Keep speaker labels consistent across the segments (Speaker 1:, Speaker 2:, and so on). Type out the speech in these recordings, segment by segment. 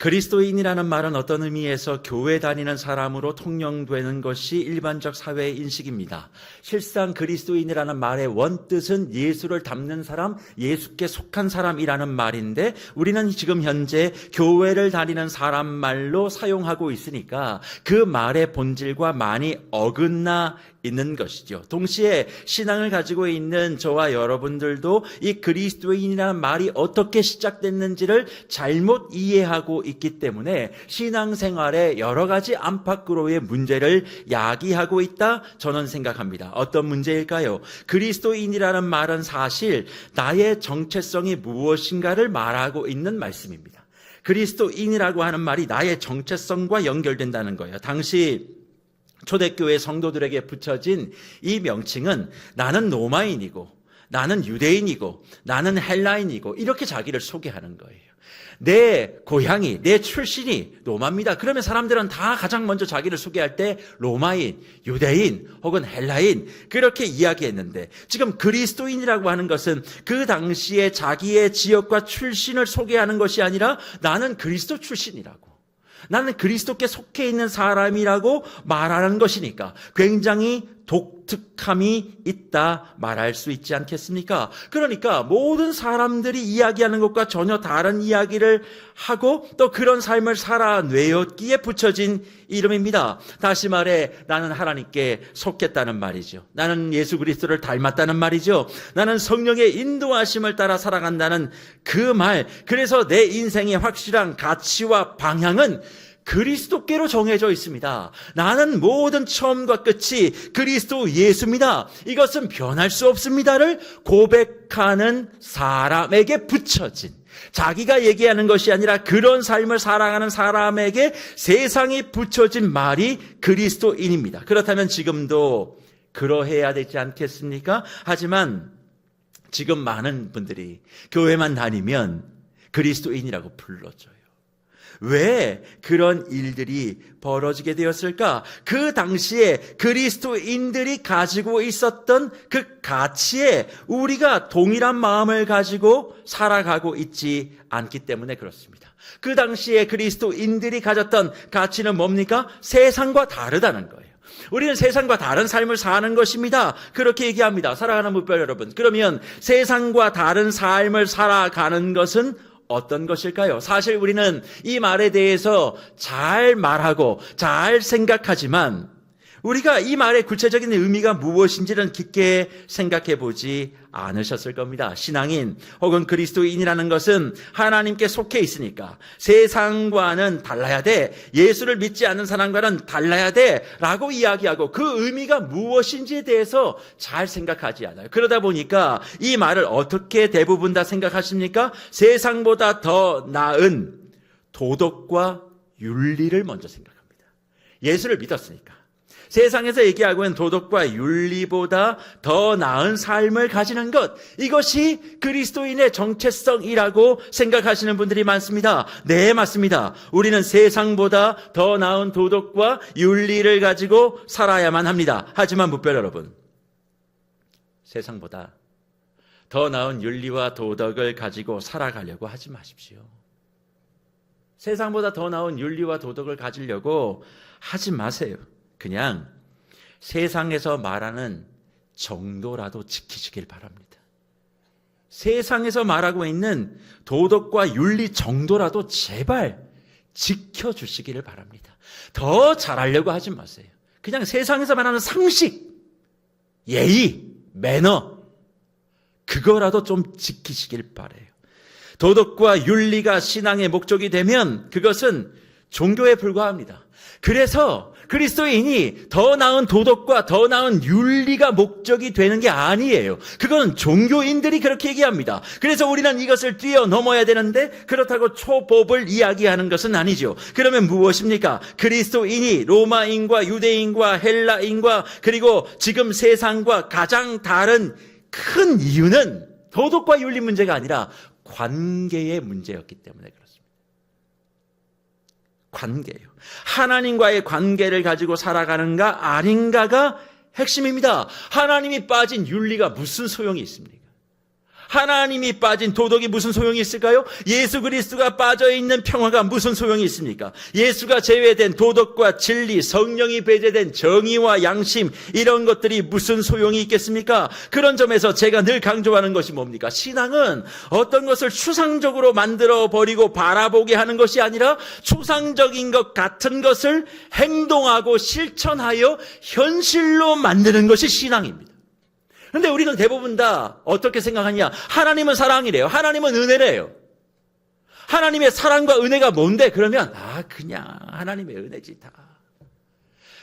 Speaker 1: 그리스도인이라는 말은 어떤 의미에서 교회 다니는 사람으로 통용되는 것이 일반적 사회의 인식입니다. 실상 그리스도인이라는 말의 원뜻은 예수를 닮는 사람, 예수께 속한 사람이라는 말인데 우리는 지금 현재 교회를 다니는 사람 말로 사용하고 있으니까 그 말의 본질과 많이 어긋나 있는 것이죠. 동시에 신앙을 가지고 있는 저와 여러분들도 이 그리스도인이라는 말이 어떻게 시작됐는지를 잘못 이해하고 있기 때문에 신앙생활에 여러 가지 안팎으로의 문제를 야기하고 있다 저는 생각합니다. 어떤 문제일까요? 그리스도인이라는 말은 사실 나의 정체성이 무엇인가를 말하고 있는 말씀입니다. 그리스도인이라고 하는 말이 나의 정체성과 연결된다는 거예요. 당시 초대교회 성도들에게 붙여진 이 명칭은 나는 로마인이고 나는 유대인이고 나는 헬라인이고 이렇게 자기를 소개하는 거예요. 내 고향이, 내 출신이 로마입니다. 그러면 사람들은 다 가장 먼저 자기를 소개할 때 로마인, 유대인 혹은 헬라인 그렇게 이야기했는데 지금 그리스도인이라고 하는 것은 그 당시에 자기의 지역과 출신을 소개하는 것이 아니라 나는 그리스도 출신이라고, 나는 그리스도께 속해 있는 사람이라고 말하는 것이니까 굉장히 독특함이 있다 말할 수 있지 않겠습니까? 그러니까 모든 사람들이 이야기하는 것과 전혀 다른 이야기를 하고 또 그런 삶을 살아내었기에 붙여진 이름입니다. 다시 말해 나는 하나님께 속했다는 말이죠. 나는 예수 그리스도를 닮았다는 말이죠. 나는 성령의 인도하심을 따라 살아간다는 그 말. 그래서 내 인생의 확실한 가치와 방향은 그리스도께로 정해져 있습니다. 나는 모든 처음과 끝이 그리스도 예수입니다. 이것은 변할 수 없습니다를 고백하는 사람에게 붙여진, 자기가 얘기하는 것이 아니라 그런 삶을 살아가는 사람에게 세상이 붙여진 말이 그리스도인입니다. 그렇다면 지금도 그러해야 되지 않겠습니까? 하지만 지금 많은 분들이 교회만 다니면 그리스도인이라고 불러줘요. 왜 그런 일들이 벌어지게 되었을까? 그 당시에 그리스도인들이 가지고 있었던 그 가치에 우리가 동일한 마음을 가지고 살아가고 있지 않기 때문에 그렇습니다. 그 당시에 그리스도인들이 가졌던 가치는 뭡니까? 세상과 다르다는 거예요. 우리는 세상과 다른 삶을 사는 것입니다. 그렇게 얘기합니다. 사랑하는 무별 여러분. 그러면 세상과 다른 삶을 살아가는 것은 어떤 것일까요? 사실 우리는 이 말에 대해서 잘 말하고 잘 생각하지만 우리가 이 말의 구체적인 의미가 무엇인지는 깊게 생각해 보지 않으셨을 겁니다. 신앙인 혹은 그리스도인이라는 것은 하나님께 속해 있으니까 세상과는 달라야 돼, 예수를 믿지 않는 사람과는 달라야 돼 라고 이야기하고 그 의미가 무엇인지에 대해서 잘 생각하지 않아요. 그러다 보니까 이 말을 어떻게 대부분 다 생각하십니까? 세상보다 더 나은 도덕과 윤리를 먼저 생각합니다. 예수를 믿었으니까 세상에서 얘기하고 있는 도덕과 윤리보다 더 나은 삶을 가지는 것, 이것이 그리스도인의 정체성이라고 생각하시는 분들이 많습니다. 네, 맞습니다. 우리는 세상보다 더 나은 도덕과 윤리를 가지고 살아야만 합니다. 하지만 무별 여러분, 세상보다 더 나은 윤리와 도덕을 가지고 살아가려고 하지 마십시오. 세상보다 더 나은 윤리와 도덕을 가지려고 하지 마세요. 그냥 세상에서 말하는 정도라도 지키시길 바랍니다. 세상에서 말하고 있는 도덕과 윤리 정도라도 제발 지켜주시기를 바랍니다. 더 잘하려고 하지 마세요. 그냥 세상에서 말하는 상식, 예의, 매너 그거라도 좀 지키시길 바라요. 도덕과 윤리가 신앙의 목적이 되면 그것은 종교에 불과합니다. 그래서 그리스도인이 더 나은 도덕과 더 나은 윤리가 목적이 되는 게 아니에요. 그건 종교인들이 그렇게 얘기합니다. 그래서 우리는 이것을 뛰어넘어야 되는데 그렇다고 초법을 이야기하는 것은 아니죠. 그러면 무엇입니까? 그리스도인이 로마인과 유대인과 헬라인과 그리고 지금 세상과 가장 다른 큰 이유는 도덕과 윤리 문제가 아니라 관계의 문제였기 때문에 그렇습니다. 관계예요. 하나님과의 관계를 가지고 살아가는가 아닌가가 핵심입니다. 하나님이 빠진 윤리가 무슨 소용이 있습니까? 하나님이 빠진 도덕이 무슨 소용이 있을까요? 예수 그리스도가 빠져있는 평화가 무슨 소용이 있습니까? 예수가 제외된 도덕과 진리, 성령이 배제된 정의와 양심, 이런 것들이 무슨 소용이 있겠습니까? 그런 점에서 제가 늘 강조하는 것이 뭡니까? 신앙은 어떤 것을 추상적으로 만들어버리고 바라보게 하는 것이 아니라 추상적인 것 같은 것을 행동하고 실천하여 현실로 만드는 것이 신앙입니다. 그런데 우리는 대부분 다 어떻게 생각하냐? 하나님은 사랑이래요. 하나님은 은혜래요. 하나님의 사랑과 은혜가 뭔데? 그러면 그냥 하나님의 은혜지 다.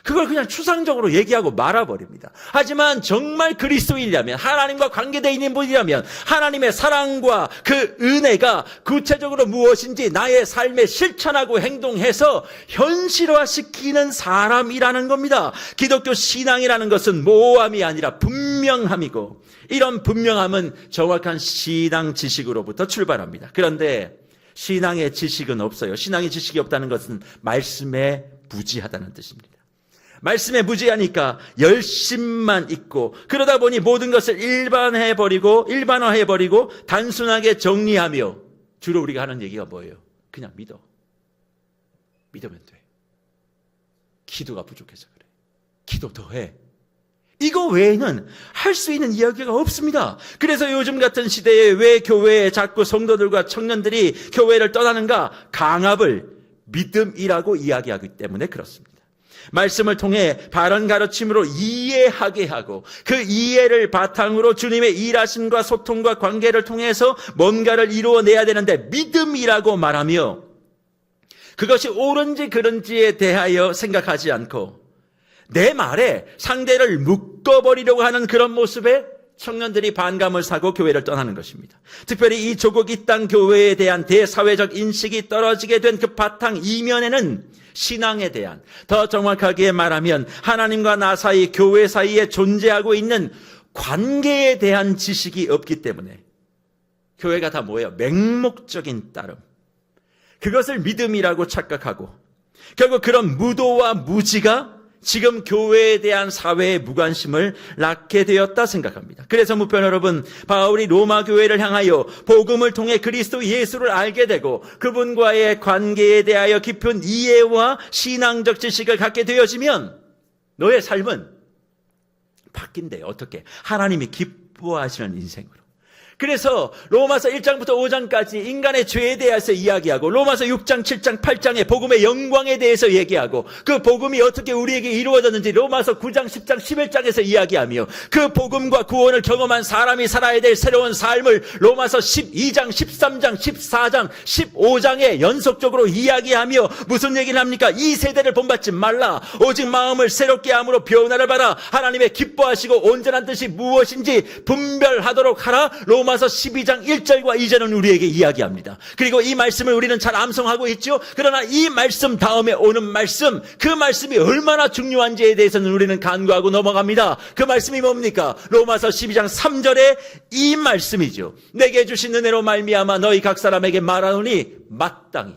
Speaker 1: 그걸 그냥 추상적으로 얘기하고 말아버립니다. 하지만 정말 그리스도인이라면, 하나님과 관계되어 있는 분이라면 하나님의 사랑과 그 은혜가 구체적으로 무엇인지 나의 삶에 실천하고 행동해서 현실화시키는 사람이라는 겁니다. 기독교 신앙이라는 것은 모호함이 아니라 분명함이고, 이런 분명함은 정확한 신앙 지식으로부터 출발합니다. 그런데 신앙의 지식은 없어요. 신앙의 지식이 없다는 것은 말씀에 무지하다는 뜻입니다. 말씀에 무지하니까 열심만 있고, 그러다 보니 모든 것을 일반화해버리고 단순하게 정리하며, 주로 우리가 하는 얘기가 뭐예요? 그냥 믿어. 믿으면 돼. 기도가 부족해서 그래. 기도 더 해. 이거 외에는 할 수 있는 이야기가 없습니다. 그래서 요즘 같은 시대에 왜 교회에 자꾸 성도들과 청년들이 교회를 떠나는가? 강압을 믿음이라고 이야기하기 때문에 그렇습니다. 말씀을 통해 바른 가르침으로 이해하게 하고, 그 이해를 바탕으로 주님의 일하심과 소통과 관계를 통해서 뭔가를 이루어내야 되는데, 믿음이라고 말하며 그것이 옳은지 그른지에 대하여 생각하지 않고 내 말에 상대를 묶어버리려고 하는 그런 모습에 청년들이 반감을 사고 교회를 떠나는 것입니다. 특별히 이 조국 이 땅 교회에 대한 대사회적 인식이 떨어지게 된 그 바탕 이면에는 신앙에 대한, 더 정확하게 말하면 하나님과 나 사이, 교회 사이에 존재하고 있는 관계에 대한 지식이 없기 때문에 교회가 다 뭐예요? 맹목적인 따름. 그것을 믿음이라고 착각하고, 결국 그런 무도와 무지가 지금 교회에 대한 사회의 무관심을 낳게 되었다 생각합니다. 그래서 무편 여러분, 바울이 로마 교회를 향하여 복음을 통해 그리스도 예수를 알게 되고 그분과의 관계에 대하여 깊은 이해와 신앙적 지식을 갖게 되어지면 너의 삶은 바뀐대요. 어떻게? 하나님이 기뻐하시는 인생으로. 그래서 로마서 1장부터 5장까지 인간의 죄에 대해서 이야기하고, 로마서 6장, 7장, 8장에 복음의 영광에 대해서 얘기하고, 그 복음이 어떻게 우리에게 이루어졌는지 로마서 9장, 10장, 11장에서 이야기하며, 그 복음과 구원을 경험한 사람이 살아야 될 새로운 삶을 로마서 12장, 13장, 14장, 15장에 연속적으로 이야기하며 무슨 얘기를 합니까? 이 세대를 본받지 말라. 오직 마음을 새롭게 함으로 변화를 받아 하나님의 기뻐하시고 온전한 뜻이 무엇인지 분별하도록 하라. 로마서 12장 1절과 2절은 우리에게 이야기합니다. 그리고 이 말씀을 우리는 잘 암송하고 있죠. 그러나 이 말씀 다음에 오는 말씀, 그 말씀이 얼마나 중요한지에 대해서는 우리는 간과하고 넘어갑니다. 그 말씀이 뭡니까? 로마서 12장 3절에 이 말씀이죠. 내게 주신 은혜로 말미암아 너희 각 사람에게 말하노니 마땅히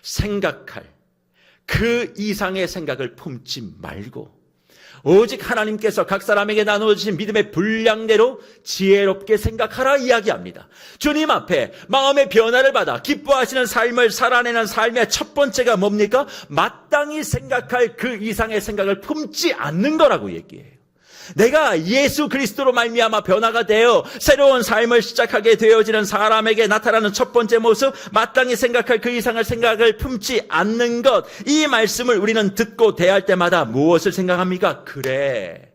Speaker 1: 생각할 그 이상의 생각을 품지 말고 오직 하나님께서 각 사람에게 나눠주신 믿음의 분량대로 지혜롭게 생각하라 이야기합니다. 주님 앞에 마음의 변화를 받아 기뻐하시는 삶을 살아내는 삶의 첫 번째가 뭡니까? 마땅히 생각할 그 이상의 생각을 품지 않는 거라고 얘기해요. 내가 예수 그리스도로 말미암아 변화가 되어 새로운 삶을 시작하게 되어지는 사람에게 나타나는 첫 번째 모습, 마땅히 생각할 그 이상의 생각을 품지 않는 것. 이 말씀을 우리는 듣고 대할 때마다 무엇을 생각합니까? 그래,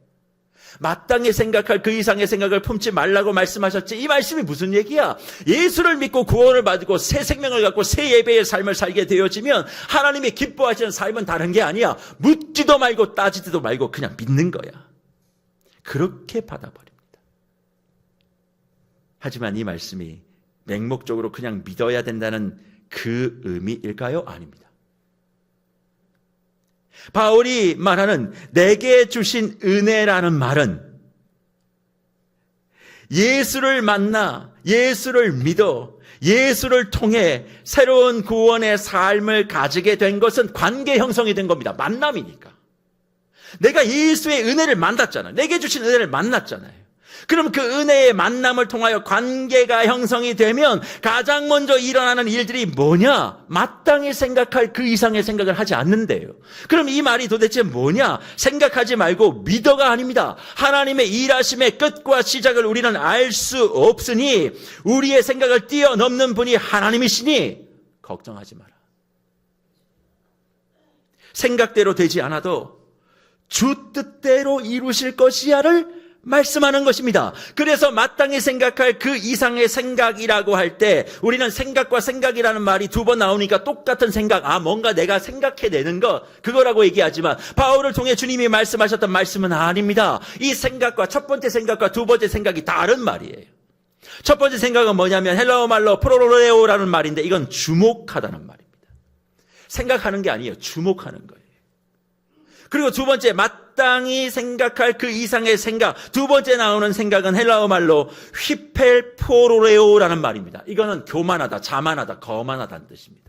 Speaker 1: 마땅히 생각할 그 이상의 생각을 품지 말라고 말씀하셨지. 이 말씀이 무슨 얘기야? 예수를 믿고 구원을 받고 새 생명을 갖고 새 예배의 삶을 살게 되어지면 하나님이 기뻐하시는 삶은 다른 게 아니야. 묻지도 말고 따지지도 말고 그냥 믿는 거야. 그렇게 받아버립니다. 하지만 이 말씀이 맹목적으로 그냥 믿어야 된다는 그 의미일까요? 아닙니다. 바울이 말하는 내게 주신 은혜라는 말은 예수를 만나, 예수를 믿어, 예수를 통해 새로운 구원의 삶을 가지게 된 것은 관계 형성이 된 겁니다. 만남이니까. 내가 예수의 은혜를 만났잖아요. 내게 주신 은혜를 만났잖아요. 그럼 그 은혜의 만남을 통하여 관계가 형성이 되면 가장 먼저 일어나는 일들이 뭐냐? 마땅히 생각할 그 이상의 생각을 하지 않는데요. 그럼 이 말이 도대체 뭐냐? 생각하지 말고 믿어가 아닙니다. 하나님의 일하심의 끝과 시작을 우리는 알 수 없으니 우리의 생각을 뛰어넘는 분이 하나님이시니 걱정하지 마라. 생각대로 되지 않아도 주 뜻대로 이루실 것이야를 말씀하는 것입니다. 그래서 마땅히 생각할 그 이상의 생각이라고 할 때 우리는 생각과 생각이라는 말이 두 번 나오니까 똑같은 생각, 뭔가 내가 생각해내는 것, 그거라고 얘기하지만 바울을 통해 주님이 말씀하셨던 말씀은 아닙니다. 이 생각과 첫 번째 생각과 두 번째 생각이 다른 말이에요. 첫 번째 생각은 뭐냐면 헬라어 말로 프로로레오라는 말인데 이건 주목하다는 말입니다. 생각하는 게 아니에요. 주목하는 거예요. 그리고 두 번째, 마땅히 생각할 그 이상의 생각. 두 번째 나오는 생각은 헬라어 말로 휘펠포로레오라는 말입니다. 이거는 교만하다, 자만하다, 거만하다는 뜻입니다.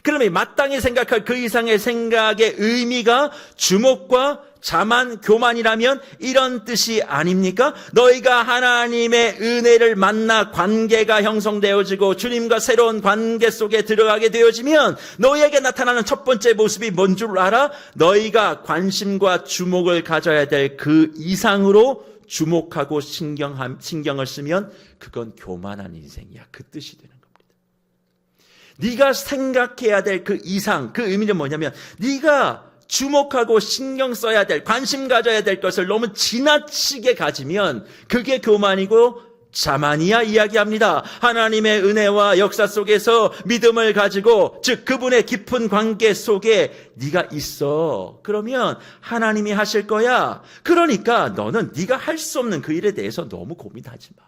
Speaker 1: 그러면 마땅히 생각할 그 이상의 생각의 의미가 주목과 자만, 교만이라면 이런 뜻이 아닙니까? 너희가 하나님의 은혜를 만나 관계가 형성되어지고 주님과 새로운 관계 속에 들어가게 되어지면 너희에게 나타나는 첫 번째 모습이 뭔 줄 알아? 너희가 관심과 주목을 가져야 될 그 이상으로 주목하고 신경을 쓰면 그건 교만한 인생이야. 그 뜻이 되는 겁니다. 네가 생각해야 될 그 이상, 그 의미는 뭐냐면 네가 주목하고 신경 써야 될, 관심 가져야 될 것을 너무 지나치게 가지면 그게 교만이고 자만이야 이야기합니다. 하나님의 은혜와 역사 속에서 믿음을 가지고, 즉 그분의 깊은 관계 속에 네가 있어. 그러면 하나님이 하실 거야. 그러니까 너는 네가 할 수 없는 그 일에 대해서 너무 고민하지 마.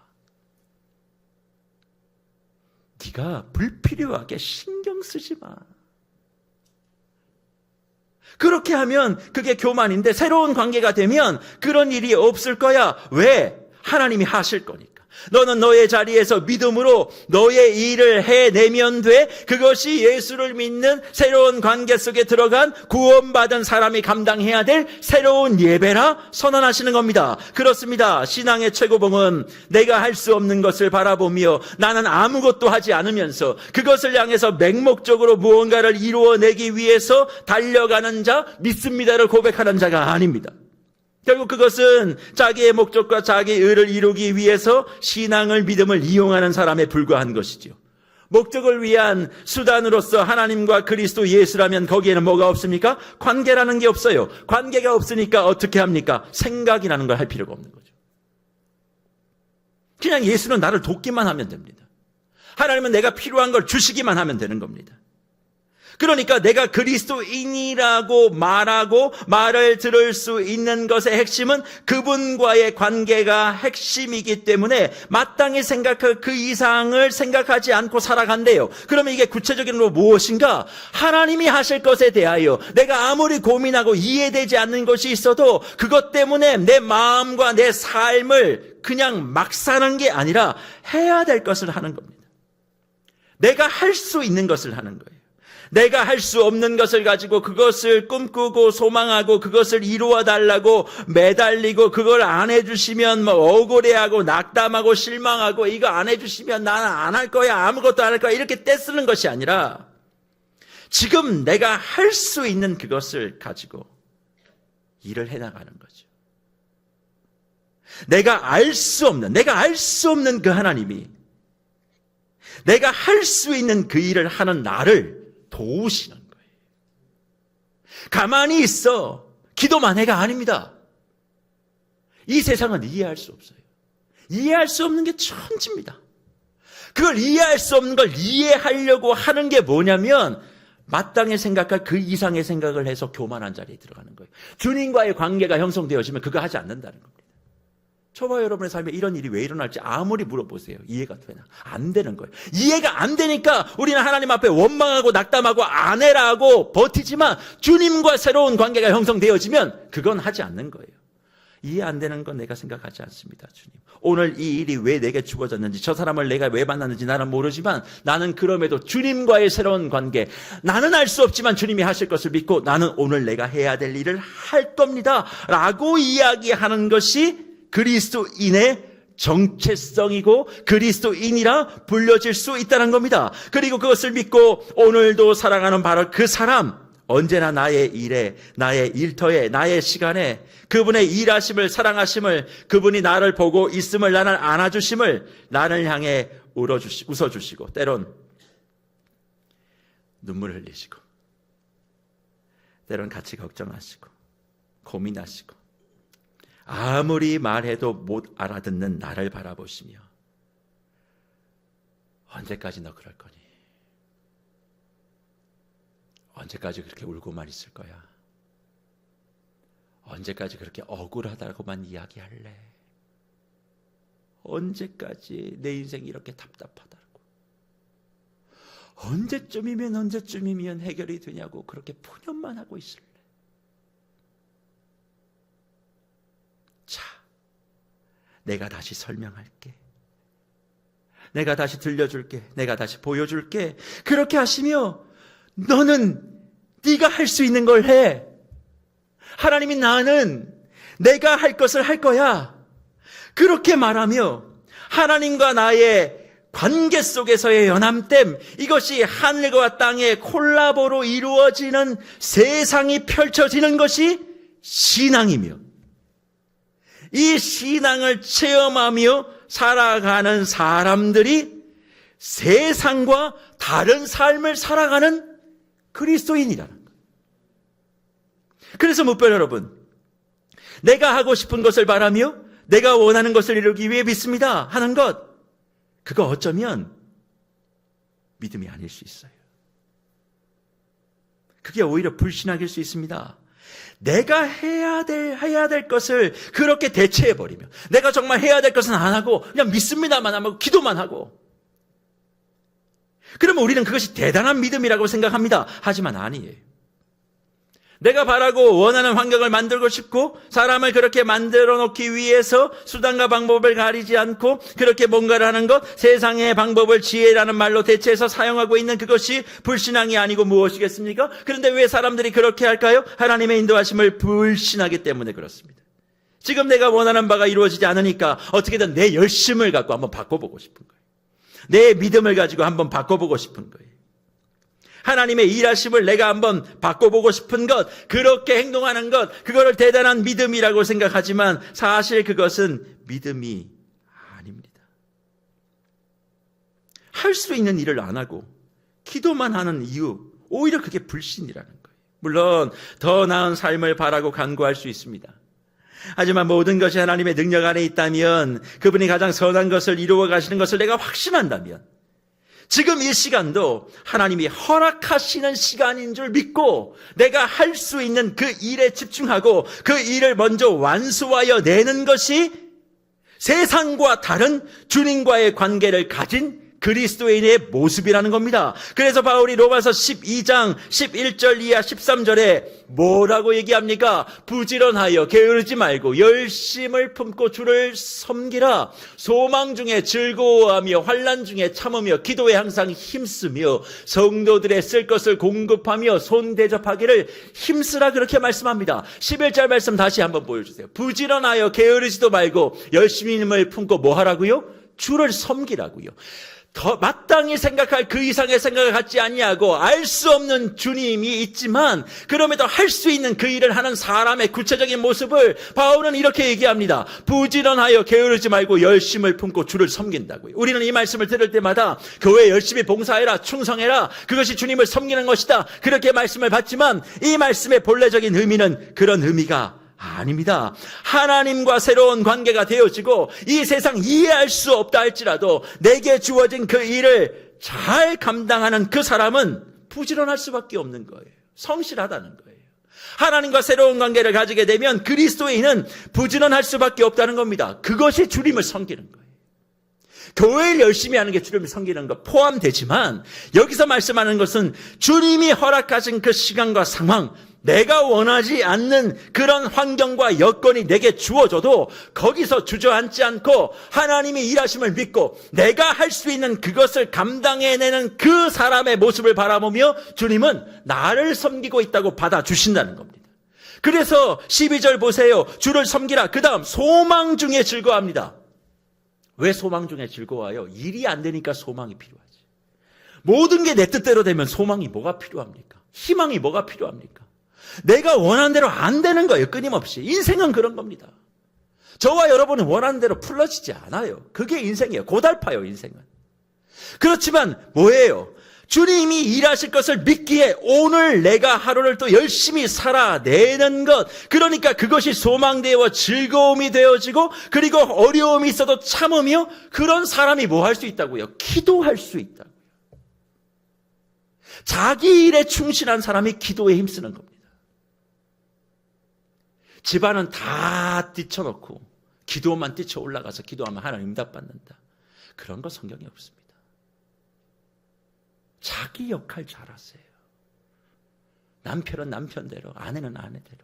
Speaker 1: 네가 불필요하게 신경 쓰지 마. 그렇게 하면 그게 교만인데 새로운 관계가 되면 그런 일이 없을 거야. 왜? 하나님이 하실 거니까. 너는 너의 자리에서 믿음으로 너의 일을 해내면 돼. 그것이 예수를 믿는 새로운 관계 속에 들어간 구원받은 사람이 감당해야 될 새로운 예배라 선언하시는 겁니다. 그렇습니다. 신앙의 최고봉은 내가 할 수 없는 것을 바라보며 나는 아무것도 하지 않으면서 그것을 향해서 맹목적으로 무언가를 이루어내기 위해서 달려가는 자, 믿습니다를 고백하는 자가 아닙니다. 결국 그것은 자기의 목적과 자기의 의를 이루기 위해서 신앙을, 믿음을 이용하는 사람에 불과한 것이죠. 목적을 위한 수단으로서 하나님과 그리스도 예수라면 거기에는 뭐가 없습니까? 관계라는 게 없어요. 관계가 없으니까 어떻게 합니까? 생각이라는 걸 할 필요가 없는 거죠. 그냥 예수는 나를 돕기만 하면 됩니다. 하나님은 내가 필요한 걸 주시기만 하면 되는 겁니다. 그러니까 내가 그리스도인이라고 말하고 말을 들을 수 있는 것의 핵심은 그분과의 관계가 핵심이기 때문에 마땅히 생각할 그 이상을 생각하지 않고 살아간대요. 그러면 이게 구체적으로 무엇인가? 하나님이 하실 것에 대하여 내가 아무리 고민하고 이해되지 않는 것이 있어도 그것 때문에 내 마음과 내 삶을 그냥 막 사는 게 아니라 해야 될 것을 하는 겁니다. 내가 할 수 있는 것을 하는 거예요. 내가 할 수 없는 것을 가지고 그것을 꿈꾸고 소망하고 그것을 이루어 달라고 매달리고 그걸 안 해주시면 억울해하고 낙담하고 실망하고 이거 안 해주시면 나는 안 할 거야, 아무것도 안 할 거야, 이렇게 떼쓰는 것이 아니라 지금 내가 할 수 있는 그것을 가지고 일을 해나가는 거죠. 내가 알 수 없는 그 하나님이 내가 할 수 있는 그 일을 하는 나를 도우시는 거예요. 가만히 있어. 기도만 해가 아닙니다. 이 세상은 이해할 수 없어요. 이해할 수 없는 게 천지입니다. 그걸 이해할 수 없는 걸 이해하려고 하는 게 뭐냐면 마땅히 생각할 그 이상의 생각을 해서 교만한 자리에 들어가는 거예요. 주님과의 관계가 형성되어지면 그거 하지 않는다는 겁니다. 저와 여러분의 삶에 이런 일이 왜 일어날지 아무리 물어보세요. 이해가 되나? 안 되는 거예요. 이해가 안 되니까 우리는 하나님 앞에 원망하고 낙담하고 안 해라고 버티지만 주님과 새로운 관계가 형성되어지면 그건 하지 않는 거예요. 이해 안 되는 건 내가 생각하지 않습니다. 주님, 오늘 이 일이 왜 내게 주어졌는지, 저 사람을 내가 왜 만났는지 나는 모르지만 나는 그럼에도 주님과의 새로운 관계, 나는 알 수 없지만 주님이 하실 것을 믿고 나는 오늘 내가 해야 될 일을 할 겁니다 라고 이야기하는 것이 그리스도인의 정체성이고 그리스도인이라 불려질 수 있다는 겁니다. 그리고 그것을 믿고 오늘도 살아가는 바로 그 사람, 언제나 나의 일에, 나의 일터에, 나의 시간에 그분의 일하심을, 사랑하심을, 그분이 나를 보고 있음을, 나를 안아주심을, 나를 향해 웃어주시고 때론 눈물 흘리시고 때론 같이 걱정하시고 고민하시고 아무리 말해도 못 알아듣는 나를 바라보시며 언제까지 너 그럴 거니? 언제까지 그렇게 울고만 있을 거야? 언제까지 그렇게 억울하다고만 이야기할래? 언제까지 내 인생이 이렇게 답답하다고? 언제쯤이면 해결이 되냐고 그렇게 푸념만 하고 있을래? 자, 내가 다시 설명할게. 내가 다시 들려줄게. 내가 다시 보여줄게. 그렇게 하시며 너는 네가 할 수 있는 걸 해. 하나님이 나는 내가 할 것을 할 거야. 그렇게 말하며 하나님과 나의 관계 속에서의 연함됨, 이것이 하늘과 땅의 콜라보로 이루어지는 세상이 펼쳐지는 것이 신앙이며 이 신앙을 체험하며 살아가는 사람들이 세상과 다른 삶을 살아가는 그리스도인이라는 거예요. 그래서 묵별 여러분, 내가 하고 싶은 것을 바라며 내가 원하는 것을 이루기 위해 믿습니다 하는 것, 그거 어쩌면 믿음이 아닐 수 있어요. 그게 오히려 불신앙일 수 있습니다. 내가 해야 될 것을 그렇게 대체해버리며 내가 정말 해야 될 것은 안 하고 그냥 믿습니다만 하고 기도만 하고, 그러면 우리는 그것이 대단한 믿음이라고 생각합니다. 하지만 아니에요. 내가 바라고 원하는 환경을 만들고 싶고 사람을 그렇게 만들어 놓기 위해서 수단과 방법을 가리지 않고 그렇게 뭔가를 하는 것, 세상의 방법을 지혜라는 말로 대체해서 사용하고 있는 그것이 불신앙이 아니고 무엇이겠습니까? 그런데 왜 사람들이 그렇게 할까요? 하나님의 인도하심을 불신하기 때문에 그렇습니다. 지금 내가 원하는 바가 이루어지지 않으니까 어떻게든 내 열심을 갖고 한번 바꿔보고 싶은 거예요. 내 믿음을 가지고 한번 바꿔보고 싶은 거예요. 하나님의 일하심을 내가 한번 바꿔보고 싶은 것, 그렇게 행동하는 것, 그거를 대단한 믿음이라고 생각하지만 사실 그것은 믿음이 아닙니다. 할 수 있는 일을 안 하고 기도만 하는 이유, 오히려 그게 불신이라는 거예요. 물론 더 나은 삶을 바라고 간구할 수 있습니다. 하지만 모든 것이 하나님의 능력 안에 있다면, 그분이 가장 선한 것을 이루어 가시는 것을 내가 확신한다면 지금 이 시간도 하나님이 허락하시는 시간인 줄 믿고 내가 할 수 있는 그 일에 집중하고 그 일을 먼저 완수하여 내는 것이 세상과 다른 주님과의 관계를 가진 그리스도인의 모습이라는 겁니다. 그래서 바울이 로마서 12장 11절 이하 13절에 뭐라고 얘기합니까? 부지런하여 게으르지 말고 열심을 품고 주를 섬기라. 소망 중에 즐거워하며 환난 중에 참으며 기도에 항상 힘쓰며 성도들의 쓸 것을 공급하며 손대접하기를 힘쓰라, 그렇게 말씀합니다. 11절 말씀 다시 한번 보여주세요. 부지런하여 게으르지도 말고 열심히 힘을 품고 뭐 하라고요? 주를 섬기라고요. 더 마땅히 생각할 그 이상의 생각을 갖지 아니하고 알 수 없는 주님이 있지만 그럼에도 할 수 있는 그 일을 하는 사람의 구체적인 모습을 바울은 이렇게 얘기합니다. 부지런하여 게으르지 말고 열심을 품고 주를 섬긴다고요. 우리는 이 말씀을 들을 때마다 교회에 열심히 봉사해라, 충성해라, 그것이 주님을 섬기는 것이다, 그렇게 말씀을 받지만 이 말씀의 본래적인 의미는 그런 의미가 아닙니다. 하나님과 새로운 관계가 되어지고 이 세상 이해할 수 없다 할지라도 내게 주어진 그 일을 잘 감당하는 그 사람은 부지런할 수밖에 없는 거예요. 성실하다는 거예요. 하나님과 새로운 관계를 가지게 되면 그리스도인은 부지런할 수밖에 없다는 겁니다. 그것이 주님을 섬기는 거예요. 교회를 열심히 하는 게 주님을 섬기는 것 포함되지만 여기서 말씀하는 것은 주님이 허락하신 그 시간과 상황, 내가 원하지 않는 그런 환경과 여건이 내게 주어져도 거기서 주저앉지 않고 하나님이 일하심을 믿고 내가 할 수 있는 그것을 감당해내는 그 사람의 모습을 바라보며 주님은 나를 섬기고 있다고 받아주신다는 겁니다. 그래서 12절 보세요. 주를 섬기라. 그 다음 소망 중에 즐거워합니다. 왜 소망 중에 즐거워요? 일이 안 되니까 소망이 필요하지. 모든 게 내 뜻대로 되면 소망이 뭐가 필요합니까? 희망이 뭐가 필요합니까? 내가 원하는 대로 안 되는 거예요. 끊임없이. 인생은 그런 겁니다. 저와 여러분은 원하는 대로 풀러지지 않아요. 그게 인생이에요. 고달파요, 인생은. 그렇지만 뭐예요? 주님이 일하실 것을 믿기에 오늘 내가 하루를 또 열심히 살아내는 것, 그러니까 그것이 소망되어 즐거움이 되어지고, 그리고 어려움이 있어도 참으며, 그런 사람이 뭐 할 수 있다고요? 기도할 수 있다고요. 자기 일에 충실한 사람이 기도에 힘쓰는 겁니다. 집안은 다 뛰쳐놓고 기도만 뛰쳐 올라가서 기도하면 하나님 응답받는다. 그런 거 성경에 없습니다. 자기 역할 잘하세요. 남편은 남편대로, 아내는 아내대로.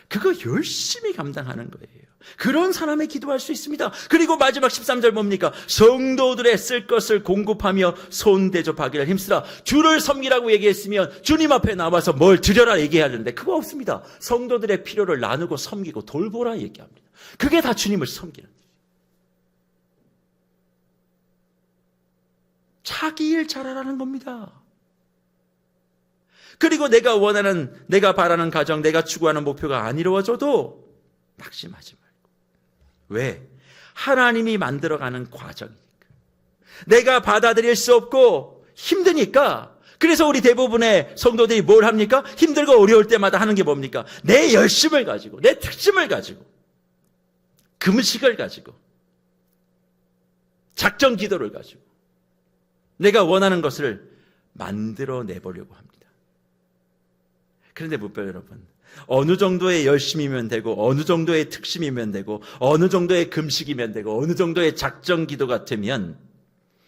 Speaker 1: 그거 열심히 감당하는 거예요. 그런 사람이 기도할 수 있습니다. 그리고 마지막 13절 뭡니까? 성도들의 쓸 것을 공급하며 손대접하기를 힘쓰라. 주를 섬기라고 얘기했으면 주님 앞에 나와서 뭘 드려라 얘기해야 되는데 그거 없습니다. 성도들의 필요를 나누고 섬기고 돌보라 얘기합니다. 그게 다 주님을 섬기는 거예요. 자기 일 잘하라는 겁니다. 그리고 내가 원하는, 내가 바라는 가정, 내가 추구하는 목표가 안 이루어져도 낙심하지 말고. 왜? 하나님이 만들어가는 과정이니까. 내가 받아들일 수 없고 힘드니까. 그래서 우리 대부분의 성도들이 뭘 합니까? 힘들고 어려울 때마다 하는 게 뭡니까? 내 열심을 가지고, 내 특심을 가지고, 금식을 가지고, 작정 기도를 가지고 내가 원하는 것을 만들어내보려고 합니다. 그런데 묵별 여러분, 어느 정도의 열심이면 되고, 어느 정도의 특심이면 되고, 어느 정도의 금식이면 되고, 어느 정도의 작정 기도 같으면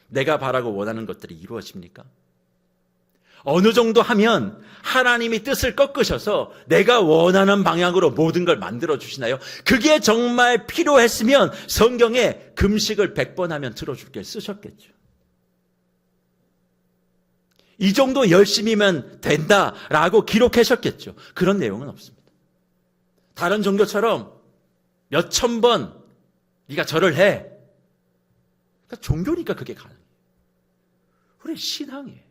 Speaker 1: 내가 바라고 원하는 것들이 이루어집니까? 어느 정도 하면 하나님이 뜻을 꺾으셔서 내가 원하는 방향으로 모든 걸 만들어주시나요? 그게 정말 필요했으면 성경에 금식을 100번 하면 들어줄게 쓰셨겠죠. 이 정도 열심이면 된다라고 기록하셨겠죠. 그런 내용은 없습니다. 다른 종교처럼 몇천 번 네가 절을 해. 그러니까 종교니까 그게 가능해요. 우리는 신앙이에요.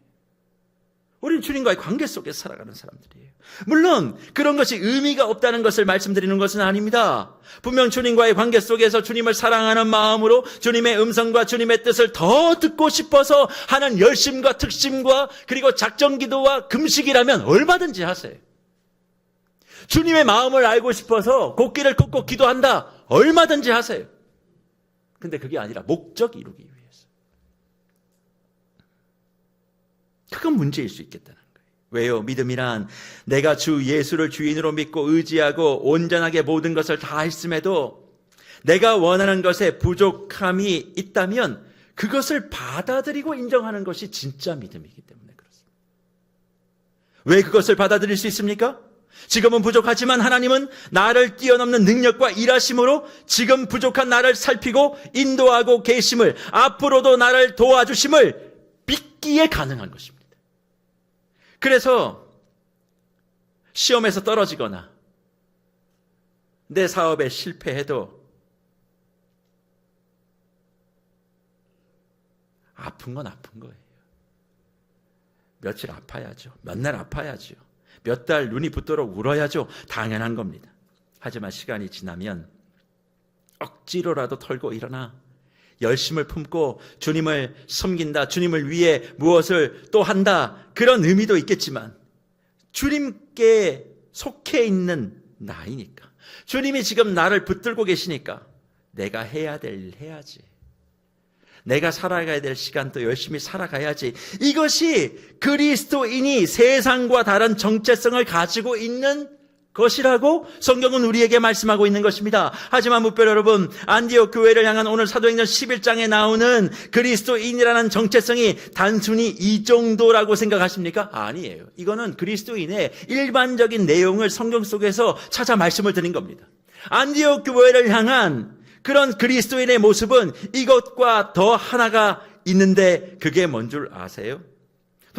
Speaker 1: 우리는 주님과의 관계 속에 살아가는 사람들이에요. 물론 그런 것이 의미가 없다는 것을 말씀드리는 것은 아닙니다. 분명 주님과의 관계 속에서 주님을 사랑하는 마음으로 주님의 음성과 주님의 뜻을 더 듣고 싶어서 하는 열심과 특심과 그리고 작정기도와 금식이라면 얼마든지 하세요. 주님의 마음을 알고 싶어서 곡기를 꺾고 기도한다. 얼마든지 하세요. 근데 그게 아니라 목적 이루기 위해서. 그건 문제일 수 있겠다는 거예요. 왜요? 믿음이란 내가 주 예수를 주인으로 믿고 의지하고 온전하게 모든 것을 다 했음에도 내가 원하는 것에 부족함이 있다면 그것을 받아들이고 인정하는 것이 진짜 믿음이기 때문에 그렇습니다. 왜 그것을 받아들일 수 있습니까? 지금은 부족하지만 하나님은 나를 뛰어넘는 능력과 일하심으로 지금 부족한 나를 살피고 인도하고 계심을, 앞으로도 나를 도와주심을 믿기에 가능한 것입니다. 그래서 시험에서 떨어지거나 내 사업에 실패해도 아픈 건 아픈 거예요. 며칠 아파야죠. 몇 날 아파야죠. 몇 달 눈이 붓도록 울어야죠. 당연한 겁니다. 하지만 시간이 지나면 억지로라도 털고 일어나 열심을 품고 주님을 섬긴다, 주님을 위해 무엇을 또 한다, 그런 의미도 있겠지만 주님께 속해 있는 나이니까, 주님이 지금 나를 붙들고 계시니까 내가 해야 될 일 해야지, 내가 살아가야 될 시간도 열심히 살아가야지. 이것이 그리스도인이 세상과 다른 정체성을 가지고 있는 것이라고 성경은 우리에게 말씀하고 있는 것입니다. 하지만 묵별 여러분, 안디옥 교회를 향한 오늘 사도행전 11장에 나오는 그리스도인이라는 정체성이 단순히 이 정도라고 생각하십니까? 아니에요. 이거는 그리스도인의 일반적인 내용을 성경 속에서 찾아 말씀을 드린 겁니다. 안디옥 교회를 향한 그런 그리스도인의 모습은 이것과 더 하나가 있는데 그게 뭔 줄 아세요?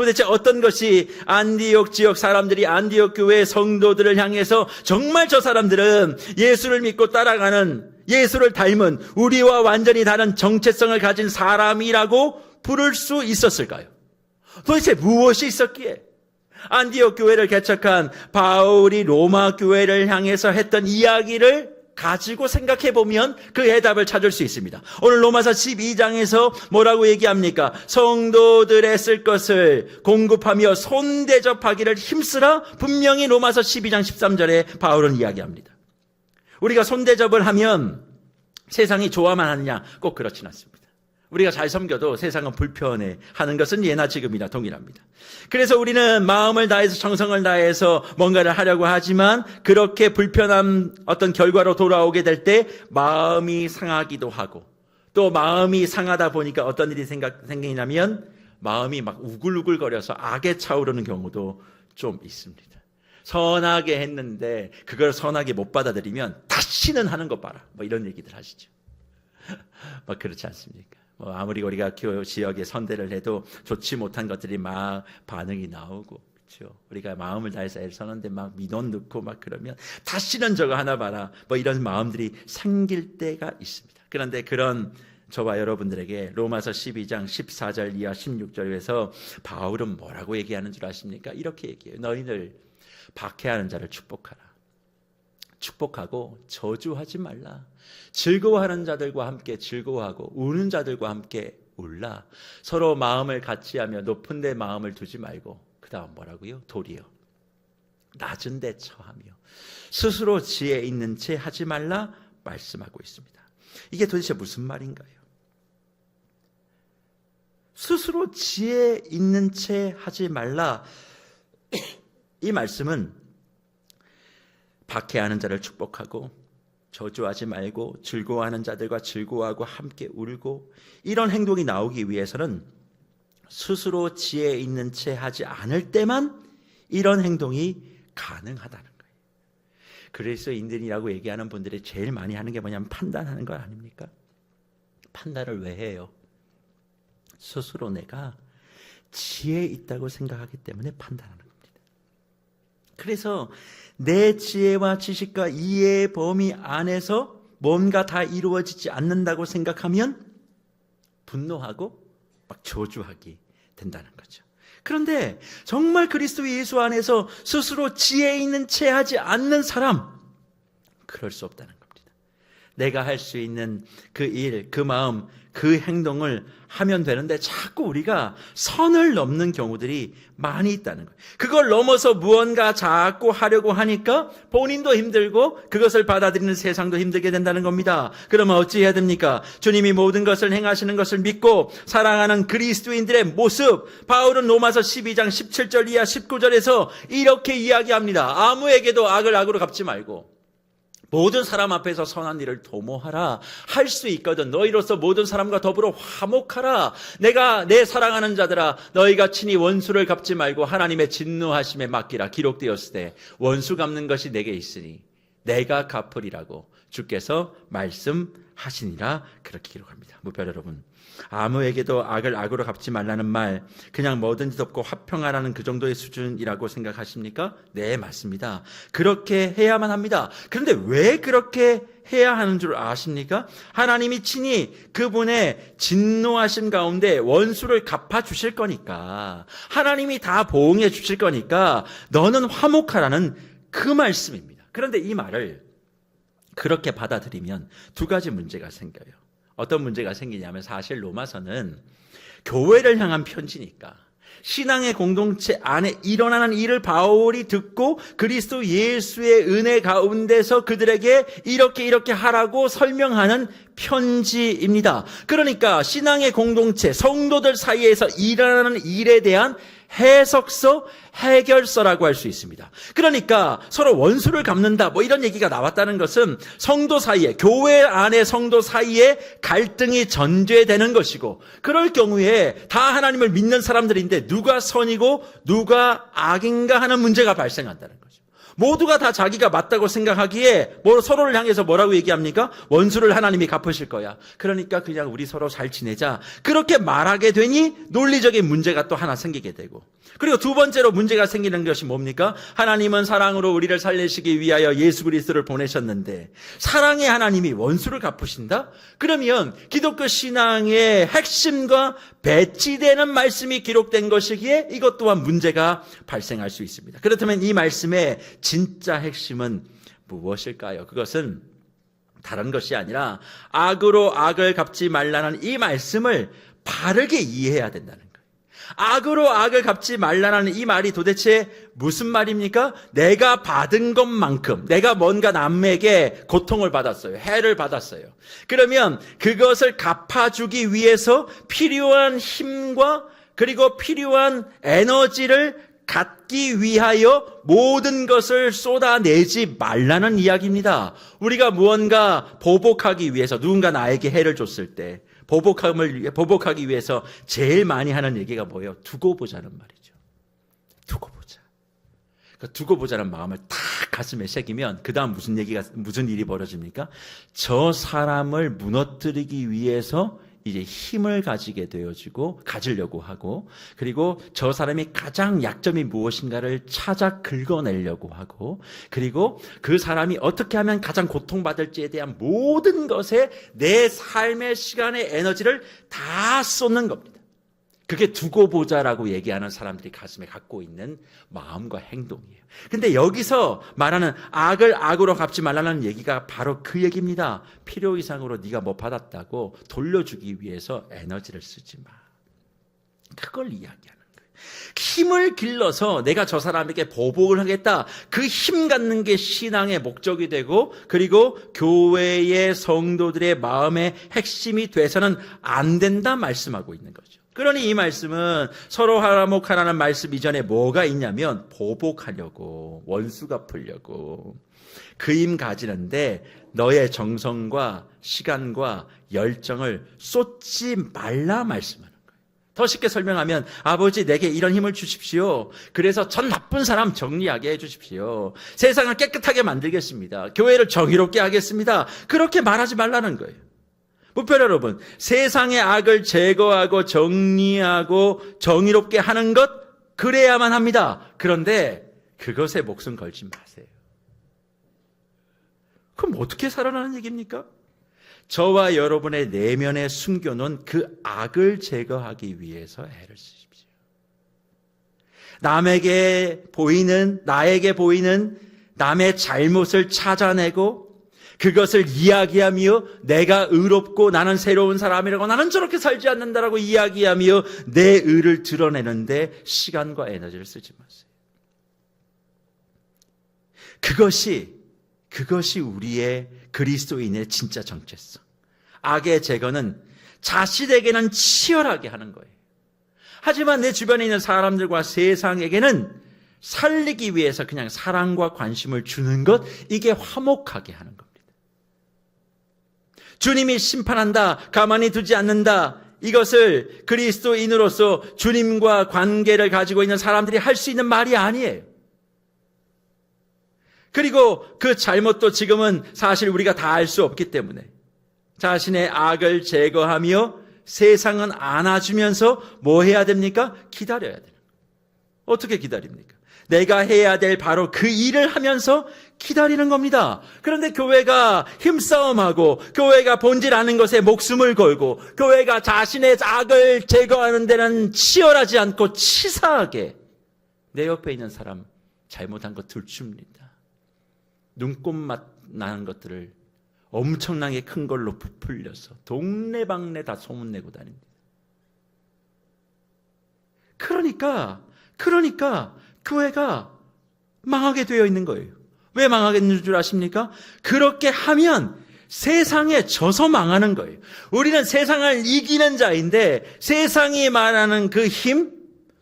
Speaker 1: 도대체 어떤 것이 안디옥 지역 사람들이 안디옥 교회 성도들을 향해서 정말 저 사람들은 예수를 믿고 따라가는, 예수를 닮은, 우리와 완전히 다른 정체성을 가진 사람이라고 부를 수 있었을까요? 도대체 무엇이 있었기에 안디옥 교회를 개척한 바울이 로마 교회를 향해서 했던 이야기를 가지고 생각해 보면 그 해답을 찾을 수 있습니다. 오늘 로마서 12장에서 뭐라고 얘기합니까? 성도들의 쓸 것을 공급하며 손대접하기를 힘쓰라. 분명히 로마서 12장 13절에 바울은 이야기합니다. 우리가 손대접을 하면 세상이 좋아만 하느냐? 꼭 그렇진 않습니다. 우리가 잘 섬겨도 세상은 불편해하는 것은 예나 지금이나 동일합니다. 그래서 우리는 마음을 다해서 정성을 다해서 뭔가를 하려고 하지만 그렇게 불편한 어떤 결과로 돌아오게 될 때 마음이 상하기도 하고, 또 마음이 상하다 보니까 어떤 일이 생기냐면 마음이 막 우글우글거려서 악에 차오르는 경우도 좀 있습니다. 선하게 했는데 그걸 선하게 못 받아들이면 다시는 하는 것 봐라, 뭐 이런 얘기들 하시죠. 막 그렇지 않습니까? 아무리 우리가 지역에 선대를 해도 좋지 못한 것들이 막 반응이 나오고, 그렇죠? 우리가 마음을 다해서 애를 써는데 막 민원 넣고 막 그러면 다시는 저거 하나 봐라, 뭐 이런 마음들이 생길 때가 있습니다. 그런데 그런 저와 여러분들에게 로마서 12장 14절 이하 16절에서 바울은 뭐라고 얘기하는 줄 아십니까? 이렇게 얘기해요. 너희들 박해하는 자를 축복하라. 축복하고 저주하지 말라. 즐거워하는 자들과 함께 즐거워하고 우는 자들과 함께 울라. 서로 마음을 같이하며 높은 데 마음을 두지 말고, 그 다음 뭐라고요? 도리어 낮은 데 처하며 스스로 지혜 있는 채 하지 말라 말씀하고 있습니다. 이게 도대체 무슨 말인가요? 스스로 지혜 있는 채 하지 말라. 이 말씀은 박해하는 자를 축복하고 저주하지 말고 즐거워하는 자들과 즐거워하고 함께 울고, 이런 행동이 나오기 위해서는 스스로 지혜 있는 채 하지 않을 때만 이런 행동이 가능하다는 거예요. 그리스도인들이라고 얘기하는 분들이 제일 많이 하는 게 뭐냐면 판단하는 거 아닙니까? 판단을 왜 해요? 스스로 내가 지혜 있다고 생각하기 때문에 판단하는 겁니다. 그래서 내 지혜와 지식과 이해의 범위 안에서 뭔가 다 이루어지지 않는다고 생각하면 분노하고 막 저주하게 된다는 거죠. 그런데 정말 그리스도 예수 안에서 스스로 지혜 있는 채 하지 않는 사람, 그럴 수 없다는 겁니다. 내가 할 수 있는 그 일, 그 마음, 그 행동을 하면 되는데 자꾸 우리가 선을 넘는 경우들이 많이 있다는 거예요. 그걸 넘어서 무언가 자꾸 하려고 하니까 본인도 힘들고 그것을 받아들이는 세상도 힘들게 된다는 겁니다. 그러면 어찌해야 됩니까? 주님이 모든 것을 행하시는 것을 믿고 사랑하는 그리스도인들의 모습, 바울은 로마서 12장 17절 이하 19절에서 이렇게 이야기합니다. 아무에게도 악을 악으로 갚지 말고 모든 사람 앞에서 선한 일을 도모하라. 할 수 있거든. 너희로서 모든 사람과 더불어 화목하라. 내가 내 사랑하는 자들아, 너희가 친히 원수를 갚지 말고 하나님의 진노하심에 맡기라. 기록되었을 때 원수 갚는 것이 내게 있으니 내가 갚으리라고 주께서 말씀하시니라. 그렇게 기록합니다. 무별 여러분, 아무에게도 악을 악으로 갚지 말라는 말, 그냥 뭐든지 덮고 화평하라는 그 정도의 수준이라고 생각하십니까? 네, 맞습니다. 그렇게 해야만 합니다. 그런데 왜 그렇게 해야 하는 줄 아십니까? 하나님이 친히 그분의 진노하심 가운데 원수를 갚아주실 거니까, 하나님이 다 보응해 주실 거니까 너는 화목하라는 그 말씀입니다. 그런데 이 말을 그렇게 받아들이면 두 가지 문제가 생겨요. 어떤 문제가 생기냐면, 사실 로마서는 교회를 향한 편지니까 신앙의 공동체 안에 일어나는 일을 바울이 듣고 그리스도 예수의 은혜 가운데서 그들에게 이렇게 하라고 설명하는 편지입니다. 그러니까 신앙의 공동체, 성도들 사이에서 일어나는 일에 대한 해석서, 해결서라고 할 수 있습니다. 그러니까 서로 원수를 갚는다, 뭐 이런 얘기가 나왔다는 것은 성도 사이에, 교회 안의 성도 사이에 갈등이 전제되는 것이고, 그럴 경우에 다 하나님을 믿는 사람들인데 누가 선이고 누가 악인가 하는 문제가 발생한다는 거죠. 모두가 다 자기가 맞다고 생각하기에 서로를 향해서 뭐라고 얘기합니까? 원수를 하나님이 갚으실 거야. 그러니까 그냥 우리 서로 잘 지내자. 그렇게 말하게 되니 논리적인 문제가 또 하나 생기게 되고, 그리고 두 번째로 문제가 생기는 것이 뭡니까? 하나님은 사랑으로 우리를 살리시기 위하여 예수 그리스도를 보내셨는데 사랑의 하나님이 원수를 갚으신다? 그러면 기독교 신앙의 핵심과 배치되는 말씀이 기록된 것이기에 이것 또한 문제가 발생할 수 있습니다. 그렇다면 이 말씀의 진짜 핵심은 무엇일까요? 그것은 다른 것이 아니라 악으로 악을 갚지 말라는 이 말씀을 바르게 이해해야 된다는 거예요. 악으로 악을 갚지 말라는 이 말이 도대체 무슨 말입니까? 내가 받은 것만큼, 내가 뭔가 남에게 고통을 받았어요. 해를 받았어요. 그러면 그것을 갚아주기 위해서 필요한 힘과 그리고 필요한 에너지를 갖기 위하여 모든 것을 쏟아내지 말라는 이야기입니다. 우리가 무언가 보복하기 위해서, 누군가 나에게 해를 줬을 때 보복하기 위해서 제일 많이 하는 얘기가 뭐예요? 두고 보자는 말이죠. 두고 보자. 그러니까 두고 보자는 마음을 딱 가슴에 새기면 그 다음 무슨 일이 벌어집니까? 저 사람을 무너뜨리기 위해서 이제 힘을 가지려고 하고, 그리고 저 사람이 가장 약점이 무엇인가를 찾아 긁어내려고 하고, 그리고 그 사람이 어떻게 하면 가장 고통받을지에 대한 모든 것에 내 삶의 시간의 에너지를 다 쏟는 겁니다. 그게 두고 보자라고 얘기하는 사람들이 가슴에 갖고 있는 마음과 행동이에요. 근데 여기서 말하는 악을 악으로 갚지 말라는 얘기가 바로 그 얘기입니다. 필요 이상으로 네가 뭐 받았다고 돌려주기 위해서 에너지를 쓰지 마. 그걸 이야기하는 거예요. 힘을 길러서 내가 저 사람에게 보복을 하겠다. 그 힘 갖는 게 신앙의 목적이 되고, 그리고 교회의 성도들의 마음의 핵심이 돼서는 안 된다 말씀하고 있는 거죠. 그러니 이 말씀은 서로 화목하라는 말씀 이전에 뭐가 있냐면 보복하려고, 원수 갚으려고 그 힘 가지는데 너의 정성과 시간과 열정을 쏟지 말라 말씀하는 거예요. 더 쉽게 설명하면 아버지 내게 이런 힘을 주십시오. 그래서 전 나쁜 사람 정리하게 해주십시오. 세상을 깨끗하게 만들겠습니다. 교회를 정의롭게 하겠습니다. 그렇게 말하지 말라는 거예요. 무별 여러분, 세상의 악을 제거하고 정리하고 정의롭게 하는 것, 그래야만 합니다. 그런데 그것에 목숨 걸지 마세요. 그럼 어떻게 살아나는 얘기입니까? 저와 여러분의 내면에 숨겨놓은 그 악을 제거하기 위해서 애를 쓰십시오. 나에게 보이는 남의 잘못을 찾아내고 그것을 이야기하며 내가 의롭고 나는 새로운 사람이라고, 나는 저렇게 살지 않는다라고 이야기하며 내 의를 드러내는데 시간과 에너지를 쓰지 마세요. 그것이 우리의 그리스도인의 진짜 정체성. 악의 제거는 자신에게는 치열하게 하는 거예요. 하지만 내 주변에 있는 사람들과 세상에게는 살리기 위해서 그냥 사랑과 관심을 주는 것, 이게 화목하게 하는 겁니다. 주님이 심판한다, 가만히 두지 않는다, 이것을 그리스도인으로서 주님과 관계를 가지고 있는 사람들이 할 수 있는 말이 아니에요. 그리고 그 잘못도 지금은 사실 우리가 다 알 수 없기 때문에 자신의 악을 제거하며 세상은 안아주면서 뭐 해야 됩니까? 기다려야 돼요. 어떻게 기다립니까? 내가 해야 될 바로 그 일을 하면서 기다리는 겁니다. 그런데 교회가 힘싸움하고, 교회가 본질하는 것에 목숨을 걸고, 교회가 자신의 악을 제거하는 데는 치열하지 않고 치사하게 내 옆에 있는 사람 잘못한 거 들춥니다. 눈꼽맛 나는 것들을 엄청나게 큰 걸로 부풀려서 동네방네 다 소문내고 다닙니다. 그러니까 교회가 망하게 되어 있는 거예요. 왜 망하게 되는 줄 아십니까? 그렇게 하면 세상에 져서 망하는 거예요. 우리는 세상을 이기는 자인데 세상이 말하는 그 힘,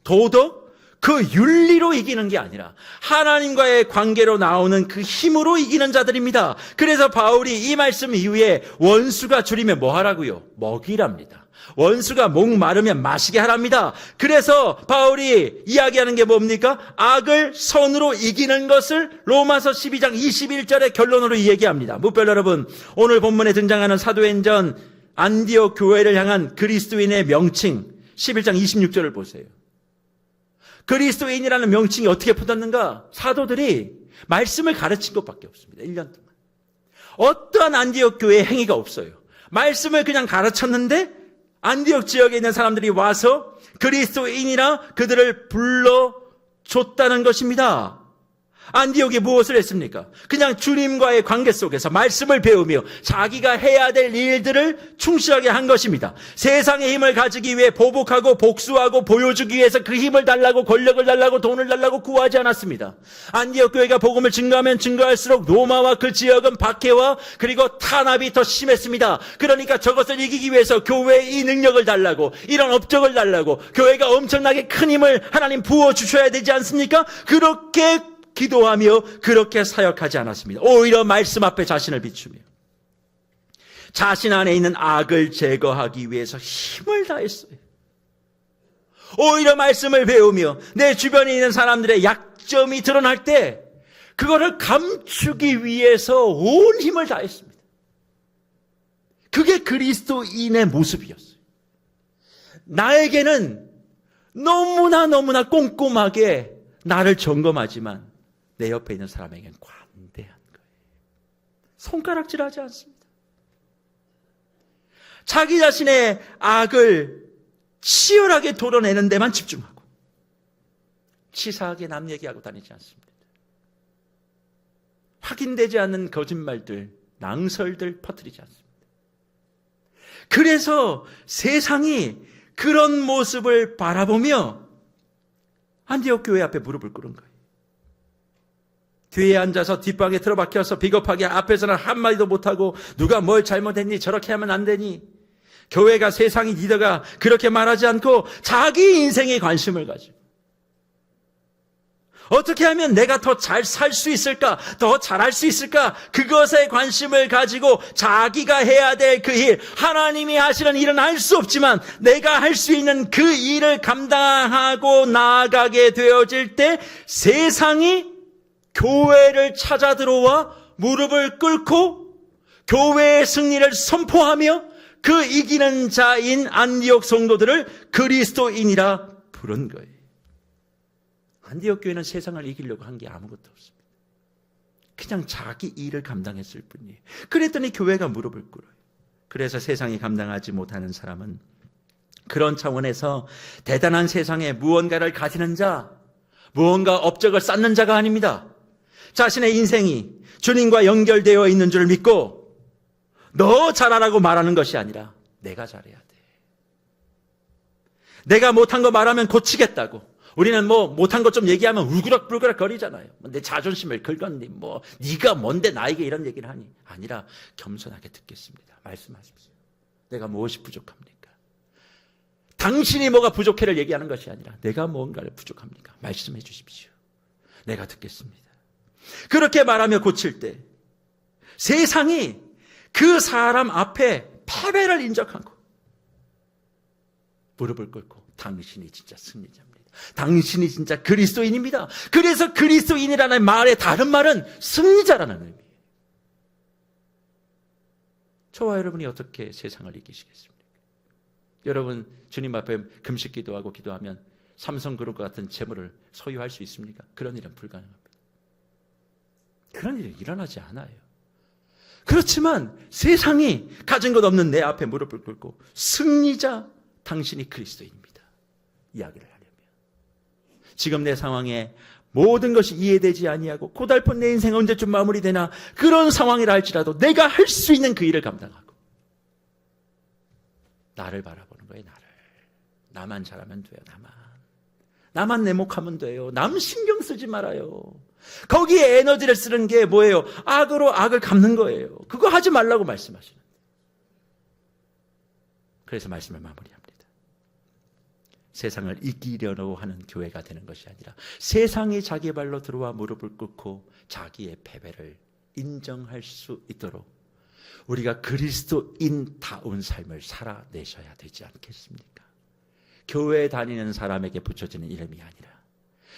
Speaker 1: 도덕, 그 윤리로 이기는 게 아니라 하나님과의 관계로 나오는 그 힘으로 이기는 자들입니다. 그래서 바울이 이 말씀 이후에 원수가 줄이면 뭐 하라고요? 먹이랍니다. 원수가 목마르면 마시게 하랍니다. 그래서 바울이 이야기하는 게 뭡니까? 악을 선으로 이기는 것을 로마서 12장 21절의 결론으로 얘기합니다. 무별 여러분, 오늘 본문에 등장하는 사도행전 안디옥 교회를 향한 그리스도인의 명칭 11장 26절을 보세요. 그리스도인이라는 명칭이 어떻게 붙었는가? 사도들이 말씀을 가르친 것밖에 없습니다. 1년 동안. 어떠한 안디옥 교회의 행위가 없어요. 말씀을 그냥 가르쳤는데 안디옥 지역에 있는 사람들이 와서 그리스도인이라 그들을 불러줬다는 것입니다. 안디옥이 무엇을 했습니까? 그냥 주님과의 관계 속에서 말씀을 배우며 자기가 해야 될 일들을 충실하게 한 것입니다. 세상의 힘을 가지기 위해 보복하고 복수하고 보여주기 위해서 그 힘을 달라고 권력을 달라고 돈을 달라고 구하지 않았습니다. 안디옥 교회가 복음을 증거하면 증거할수록 로마와 그 지역은 박해와 그리고 탄압이 더 심했습니다. 그러니까 저것을 이기기 위해서 교회에 이 능력을 달라고, 이런 업적을 달라고, 교회가 엄청나게 큰 힘을 하나님 부어주셔야 되지 않습니까? 그렇게 기도하며 그렇게 사역하지 않았습니다. 오히려 말씀 앞에 자신을 비추며 자신 안에 있는 악을 제거하기 위해서 힘을 다했어요. 오히려 말씀을 배우며 내 주변에 있는 사람들의 약점이 드러날 때 그거를 감추기 위해서 온 힘을 다했습니다. 그게 그리스도인의 모습이었어요. 나에게는 너무나 꼼꼼하게 나를 점검하지만 내 옆에 있는 사람에게는 관대한 거예요. 손가락질하지 않습니다. 자기 자신의 악을 치열하게 도려내는 데만 집중하고 치사하게 남 얘기하고 다니지 않습니다. 확인되지 않는 거짓말들, 낭설들 퍼뜨리지 않습니다. 그래서 세상이 그런 모습을 바라보며 안디옥 교회 앞에 무릎을 꿇은 거예요. 뒤에 앉아서 뒷방에 틀어박혀서 비겁하게 앞에서는 한마디도 못하고 누가 뭘 잘못했니, 저렇게 하면 안 되니, 교회가 세상이 리더가 그렇게 말하지 않고 자기 인생에 관심을 가지고 어떻게 하면 내가 더 잘 살 수 있을까, 더 잘할 수 있을까, 그것에 관심을 가지고 자기가 해야 될 그 일, 하나님이 하시는 일은 할 수 없지만 내가 할 수 있는 그 일을 감당하고 나아가게 되어질 때 세상이 교회를 찾아 들어와 무릎을 꿇고 교회의 승리를 선포하며 그 이기는 자인 안디옥 성도들을 그리스도인이라 부른 거예요. 안디옥 교회는 세상을 이기려고 한 게 아무것도 없습니다. 그냥 자기 일을 감당했을 뿐이에요. 그랬더니 교회가 무릎을 꿇어요. 그래서 세상이 감당하지 못하는 사람은 그런 차원에서 대단한 세상에 무언가를 가지는 자, 무언가 업적을 쌓는 자가 아닙니다. 자신의 인생이 주님과 연결되어 있는 줄 믿고 너 잘하라고 말하는 것이 아니라 내가 잘해야 돼. 내가 못한 거 말하면 고치겠다고. 우리는 못한 것 좀 얘기하면 울그락불그락 거리잖아요. 내 자존심을 긁었니, 네가 뭔데 나에게 이런 얘기를 하니. 아니라 겸손하게 듣겠습니다. 말씀하십시오. 내가 무엇이 부족합니까? 당신이 뭐가 부족해를 얘기하는 것이 아니라 내가 뭔가를 부족합니까? 말씀해 주십시오. 내가 듣겠습니다. 그렇게 말하며 고칠 때 세상이 그 사람 앞에 패배를 인정하고 무릎을 꿇고 당신이 진짜 승리자입니다. 당신이 진짜 그리스도인입니다. 그래서 그리스도인이라는 말의 다른 말은 승리자라는 의미예요. 저와 여러분이 어떻게 세상을 이기시겠습니까? 여러분 주님 앞에 금식 기도하고 기도하면 삼성그룹과 같은 재물을 소유할 수 있습니까? 그런 일은 불가능합니다. 그런 일이 일어나지 않아요. 그렇지만 세상이 가진 것 없는 내 앞에 무릎을 꿇고 승리자 당신이 그리스도인입니다. 이야기를 하려면 지금 내 상황에 모든 것이 이해되지 아니하고 고달픈 내 인생 언제쯤 마무리되나 그런 상황이라 할지라도 내가 할 수 있는 그 일을 감당하고 나를 바라보는 거예요. 나만 잘하면 돼요. 나만 내목하면 돼요. 남 신경 쓰지 말아요. 거기에 에너지를 쓰는 게 뭐예요? 악으로 악을 갚는 거예요. 그거 하지 말라고 말씀하시는. 그래서 말씀을 마무리합니다. 세상을 이기려고 하는 교회가 되는 것이 아니라 세상이 자기 발로 들어와 무릎을 꿇고 자기의 패배를 인정할 수 있도록 우리가 그리스도인다운 삶을 살아내셔야 되지 않겠습니까? 교회에 다니는 사람에게 붙여지는 이름이 아니라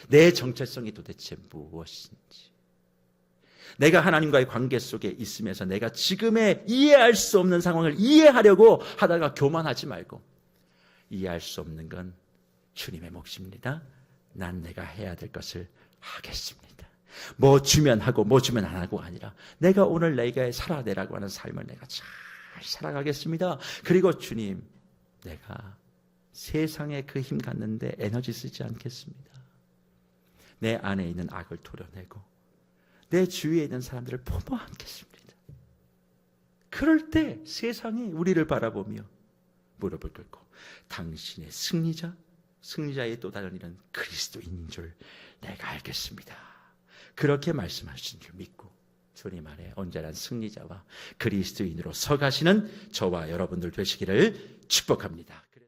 Speaker 1: 내 정체성이 도대체 무엇인지, 내가 하나님과의 관계 속에 있으면서 내가 지금의 이해할 수 없는 상황을 이해하려고 하다가 교만하지 말고, 이해할 수 없는 건 주님의 몫입니다. 난 내가 해야 될 것을 하겠습니다. 뭐 주면 하고 뭐 주면 안 하고 아니라 내가 오늘 내가 살아내라고 하는 삶을 내가 잘 살아가겠습니다. 그리고 주님, 내가 세상에 그 힘 갖는데 에너지 쓰지 않겠습니다. 내 안에 있는 악을 도려내고 내 주위에 있는 사람들을 품어 안겠습니다. 그럴 때 세상이 우리를 바라보며 무릎을 꿇고 당신의 승리자의 또 다른 이런 그리스도인인 줄 내가 알겠습니다. 그렇게 말씀하신 줄 믿고 주님 안에 온전한 승리자와 그리스도인으로 서가시는 저와 여러분들 되시기를 축복합니다.